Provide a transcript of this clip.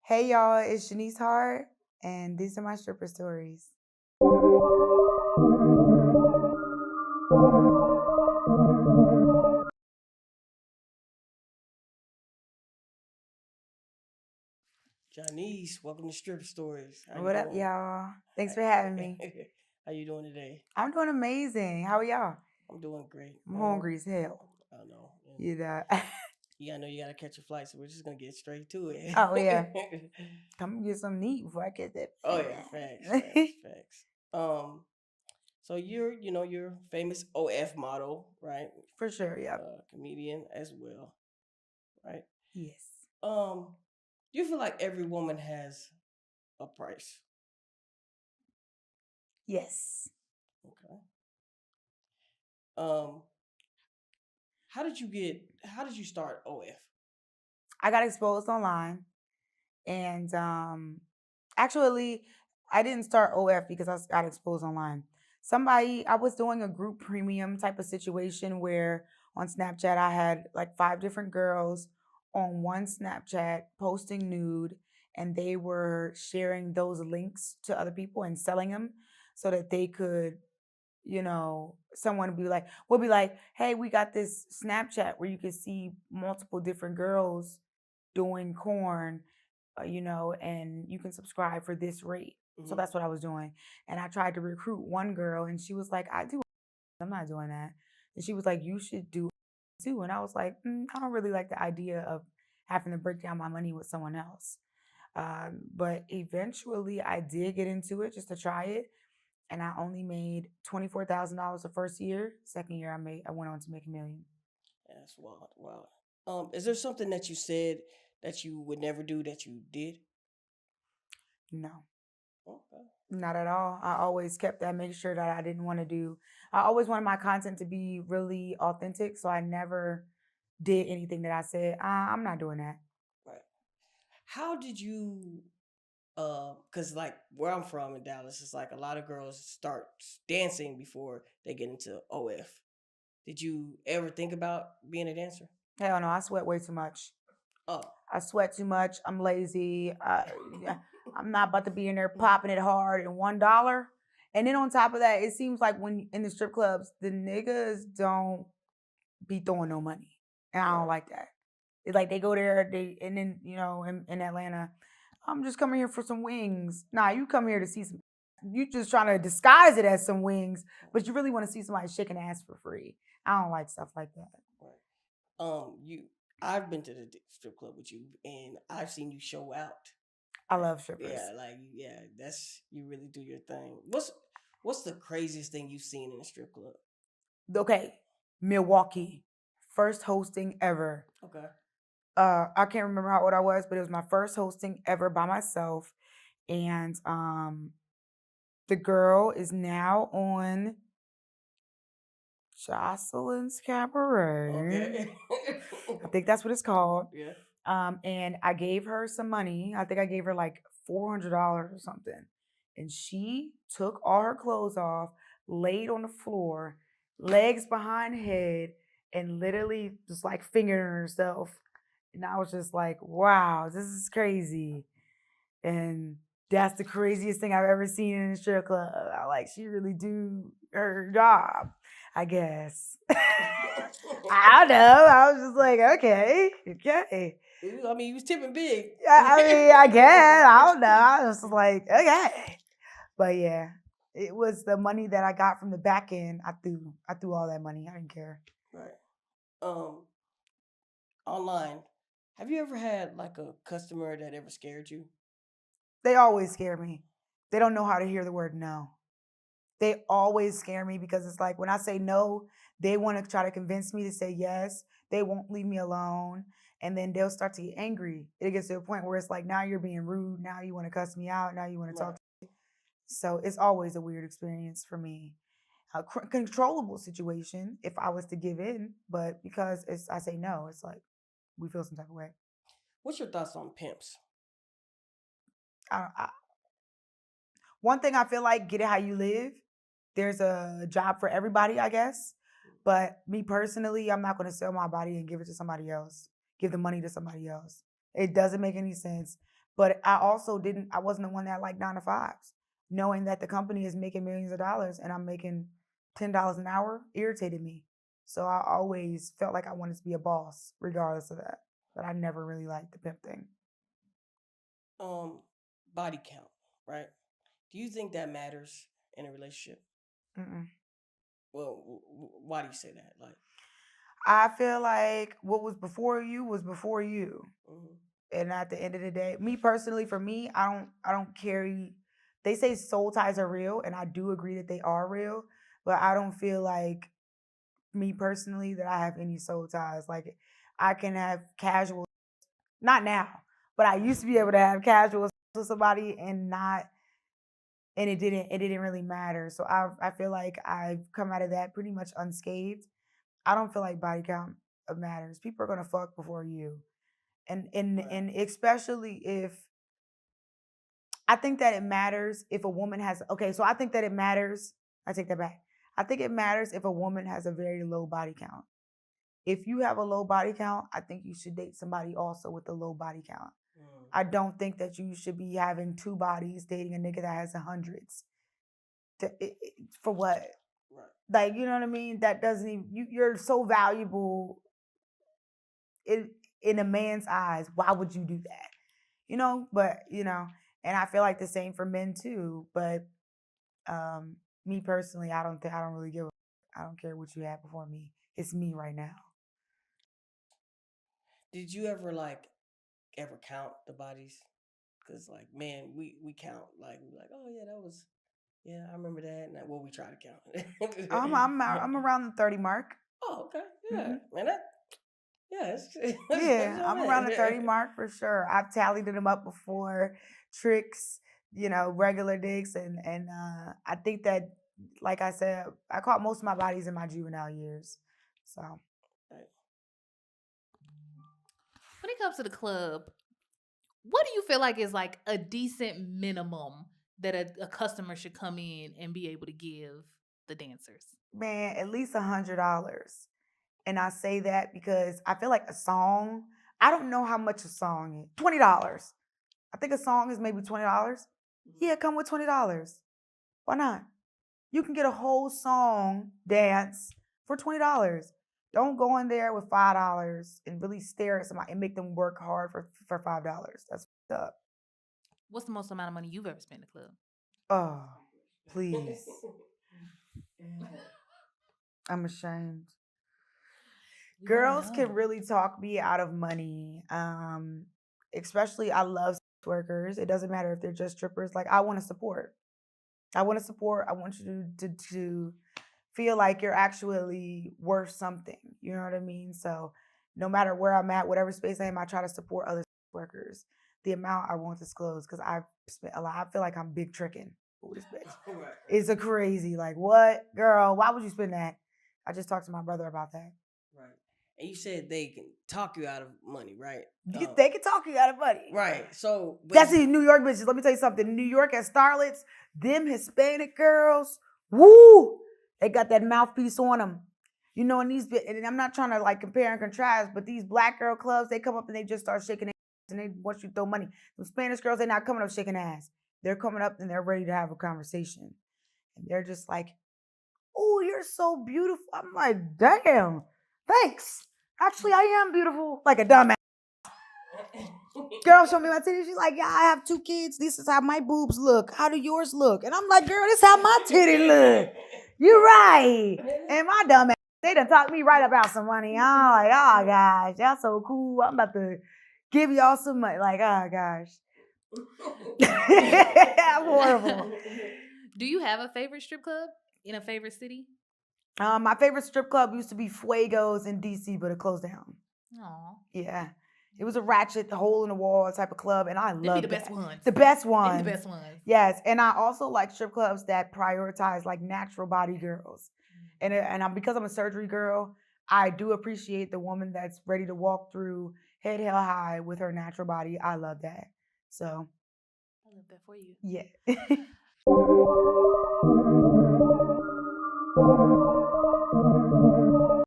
Hey y'all, it's Shanice Hart, and these are my stripper stories. Janice, welcome to Strip Stories. How you What up, doing? y'all? Thanks for having me. How you doing today? I'm doing amazing. How are y'all? I'm doing great. I'm hungry as hell. I know. And You know. yeah, I know you gotta catch a flight, so we're just gonna get straight to it. Oh yeah, come get some neat before I get that. Oh yeah, facts. Um, so you're famous OF model, right? For sure, yeah. Comedian as well, right? Yes. Do you feel like every woman has a price? Yes. Okay. Um, how did you start OF? I got exposed online, and actually, I didn't start OF because got exposed online. I was doing a group premium type of situation where on Snapchat I had like five different girls on one Snapchat posting nude, and they were sharing those links to other people and selling them so that they could, someone would be like, hey, we got this Snapchat where you can see multiple different girls doing corn, and you can subscribe for this rate. So Mm-hmm. that's what I was doing. And I tried to recruit one girl, and she was like, I'm not doing that. And she was like, you should do it too. And I was like, I don't really like the idea of having to break down my money with someone else. But eventually I did get into it just to try it. And I only made $24,000 the first year. Second year, I went on to make 1 million. That's wild. Wow. Is there something that you said that you would never do that you did? No. Okay. Not at all. I always kept that, make sure that I didn't want to do. I always wanted my content to be really authentic, so I never did anything that I said, I'm not doing that. Right. How did you? Cause like where I'm from in Dallas, it's like a lot of girls start dancing before they get into OF. Did you ever think about being a dancer? Hell no, I sweat way too much. Oh. I sweat too much. I'm lazy. Yeah, I'm not about to be in there popping it hard and $1. And then on top of that, it seems like when in the strip clubs, the niggas don't be throwing no money, and I don't Right. like that. It's like they go there, and then in Atlanta, I'm just coming here for some wings. Nah, you come here to see some. You just trying to disguise it as some wings, but you really want to see somebody shaking ass for free. I don't like stuff like that. Right. You. I've been to the strip club with you, and I've seen you show out. I love strippers. Yeah, that's you really do your thing. What's the craziest thing you've seen in a strip club? Okay, Milwaukee, first hosting ever. Okay. I can't remember how old I was, but it was my first hosting ever by myself, and the girl is now on Jocelyn's Cabaret. Okay. I think that's what it's called. Yeah. And I gave her some money. I think I gave her like $400 or something. And she took all her clothes off, laid on the floor, legs behind head, and literally just like fingering herself. And I was just like, wow, this is crazy. And that's the craziest thing I've ever seen in a strip club. She really do her job, I guess. I don't know. I was just like, okay. I mean, you was tipping big. I mean, I guess. I don't know. I was just like, okay. But yeah, it was the money that I got from the back end. I threw all that money. I didn't care. Right. Um, Online, have you ever had like a customer that ever scared you? They always scare me. They don't know how to hear the word no. They always scare me because it's like when I say no, they want to try to convince me to say yes. They won't leave me alone. And then they'll start to get angry. It gets to a point where it's like, now you're being rude. Now you want to cuss me out. Now you want to talk. Right. So it's always a weird experience for me. A controllable situation if I was to give in, but because I say no, it's like we feel some type of way. What's your thoughts on pimps? I, one thing I feel like, get it how you live. There's a job for everybody, I guess. But me personally, I'm not going to sell my body and give it to somebody else, give the money to somebody else. It doesn't make any sense. But I wasn't the one that liked 9 to 5s. Knowing that the company is making millions of dollars and I'm making $10 an hour irritated me. So I always felt like I wanted to be a boss, regardless of that. But I never really liked the pimp thing. Um, Body count, right? Do you think that matters in a relationship? Mm-mm. Well, why do you say that? Like, I feel like what was before you. mhm, And at the end of the day, me personally, for me, I don't carry. They say soul ties are real, and I do agree that they are real. But I don't feel like me personally that I have any soul ties. Like I can have casual, not now, but I used to be able to have casual with somebody and not, and it didn't really matter. So I feel like I've come out of that pretty much unscathed. I don't feel like body count matters. People are gonna fuck before you, and right. and especially if I think that it matters if a woman has okay, so I think that it matters. I take that back. I think it matters if a woman has a very low body count. If you have a low body count, I think you should date somebody also with a low body count. Mm, I don't think that you should be having two bodies dating a nigga that has hundreds. For what? right. Like, you know what I mean? That doesn't even you're so valuable in in a man's eyes. Why would you do that? But and I feel like the same for men too. But me personally, I don't really give I don't care what you had before me. It's me right now. Did you ever ever count the bodies? Cause like, man, we count like we like, oh yeah, that was yeah, I remember that. And well, we try to count. I'm around the 30 mark. Oh, okay, yeah, Hmm. man, that yeah, that's Yeah, your I'm around man. the 30 mark for sure. I've tallied them up before, tricks, regular dicks, and I think that, like I said, I caught most of my bodies in my juvenile years. So Right. When it comes to the club, what do you feel like is like a decent minimum that a customer should come in and be able to give the dancers? man, at least $100. And I say that because I feel like a song. I don't know how much a song is. $20. I think a song is maybe $20. Mhm. Yeah, come with $20. Why not? You can get a whole song dance for $20. Don't go in there with $5 and really stare at somebody and make them work hard for $5. That's fucked up. What's the most amount of money you've ever spent in the club? Oh, please. I'm ashamed. We want to Girls can know. really talk me out of money. Especially I love sex workers. It doesn't matter if they're just strippers. Like I want to support. I want to support. I want you to feel like you're actually worth something. You know what I mean? So no matter where I'm at, whatever space I am, I try to support other workers. The amount I won't disclose because I've spent a lot. I feel like I'm big tricking with this bitch. Right, It's a crazy like what girl? Why would you spend that? I just talked to my brother about that. right. And you said they can talk you out of money, right? They can talk you out of money. Right. So, but That's in New York bitches. Let me tell you something. New York at Starlets, them Hispanic girls, woo, they got that mouthpiece on them. And and I'm not trying to like compare and contrast, but these black girl clubs, they come up and they just start shaking their ass and they want you to throw money. The Spanish girls, they're not coming up shaking ass. They're coming up and they're ready to have a conversation. And they're just like, oh, you're so beautiful. I'm like, damn, thanks. Actually, I am beautiful. Like a dumbass. Girl showed me my titties. She's like, yeah, I have 2 kids. This is how my boobs look. How do yours look? And I'm like, girl, this is how my titty look. You're right. And my dumb ass, they done talked me right about some money. I'm like, oh gosh, y'all so cool. I'm about to give y'all some money. Like, oh gosh. I'm horrible. Do you have a favorite strip club in a favorite city? My favorite strip club used to be Fuego's in DC, but it closed down. Aw. Yeah. It was a ratchet, hole in the wall type of club, and I Them be loved the best that. ones. The best Them be ones. the best ones. Yes, and I also like strip clubs that prioritize like natural body girls. And because I'm a surgery girl, I do appreciate the woman that's ready to walk through head held high with her natural body. I love that. So I love that for you. yeah.